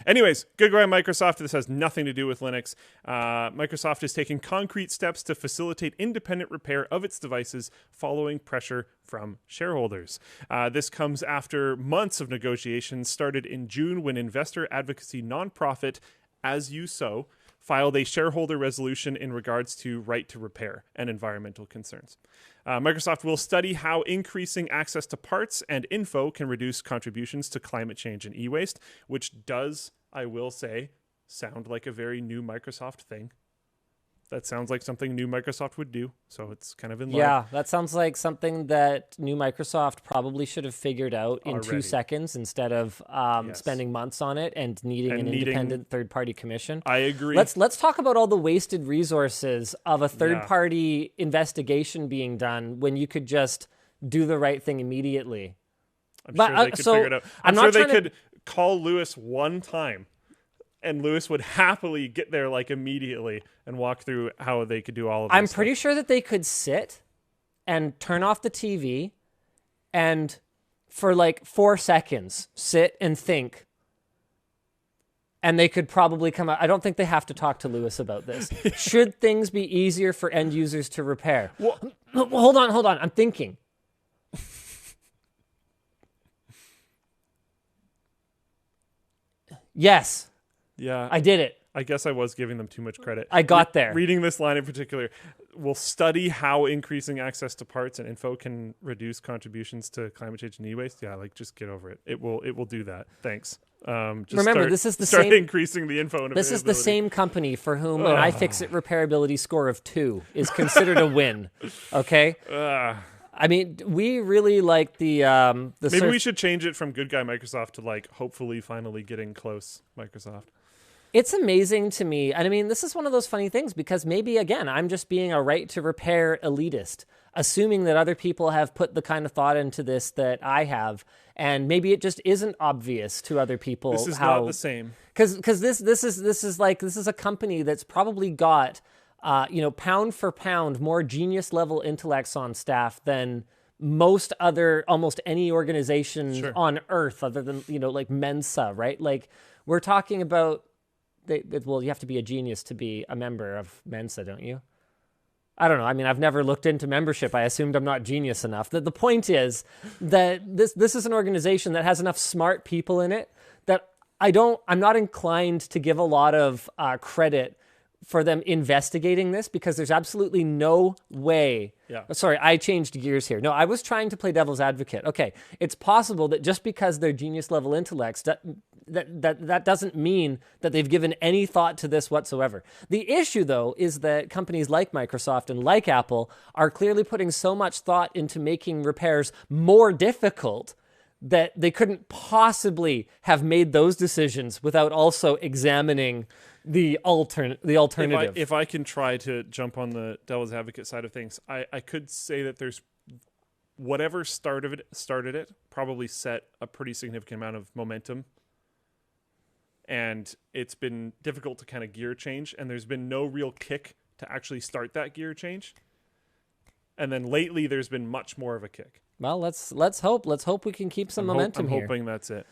Anyways, goodbye Microsoft. This has nothing to do with Linux. Microsoft is taking concrete steps to facilitate independent repair of its devices following pressure from shareholders. This comes after months of negotiations started in June when investor advocacy nonprofit As You Sow filed a shareholder resolution in regards to right to repair and environmental concerns. Microsoft will study how increasing access to parts and info can reduce contributions to climate change and e-waste, which does, I will say, sound like a very new Microsoft thing. That sounds like something new Microsoft would do, so it's kind of in line. Yeah, that sounds like something that new Microsoft probably should have figured out in 2 seconds instead of spending months on it and needing an independent third-party commission. I agree. Let's talk about all the wasted resources of a third-party investigation being done when you could just do the right thing immediately. I'm sure they could figure it out. I'm sure they could call Lewis one time, and Lewis would happily get there like immediately and walk through how they could do all of this. I'm pretty sure that they could sit and turn off the TV and for like 4 seconds sit and think. And they could probably come out. I don't think they have to talk to Lewis about this. Should things be easier for end users to repair? Well, hold on. I'm thinking. Yes. Yeah. I did it. I guess I was giving them too much credit. I got there. Reading this line in particular, we'll study how increasing access to parts and info can reduce contributions to climate change and e-waste. Yeah, like just get over it. It will do that. Thanks. Remember, this is the start same. Increasing the info. And this is the same company for whom an iFixit repairability score of 2 is considered a win. Okay. I mean, we really like the maybe we should change it from good guy Microsoft to like hopefully finally getting close Microsoft. It's amazing to me. And I mean, this is one of those funny things because maybe, again, I'm just being a right to repair elitist, assuming that other people have put the kind of thought into this that I have. And maybe it just isn't obvious to other people. This is not the same. Because this is a company that's probably got, pound for pound, more genius level intellects on staff than almost any organization on earth other than, like Mensa, right? Like we're talking about, you have to be a genius to be a member of Mensa, don't you? I don't know. I mean, I've never looked into membership. I assumed I'm not genius enough. The point is that this is an organization that has enough smart people in it that I'm not inclined to give a lot of credit for them investigating this because there's absolutely no way. Yeah. Sorry, I changed gears here. No, I was trying to play devil's advocate. Okay, it's possible that just because they're genius level intellects, that doesn't mean that they've given any thought to this whatsoever. The issue, though, is that companies like Microsoft and like Apple are clearly putting so much thought into making repairs more difficult that they couldn't possibly have made those decisions without also examining the alternative. If I can try to jump on the devil's advocate side of things, I could say that there's whatever started it probably set a pretty significant amount of momentum. And it's been difficult to kind of gear change, and there's been no real kick to actually start that gear change. And then lately, there's been much more of a kick. Well, let's hope we can keep some momentum here. I'm hoping that's it.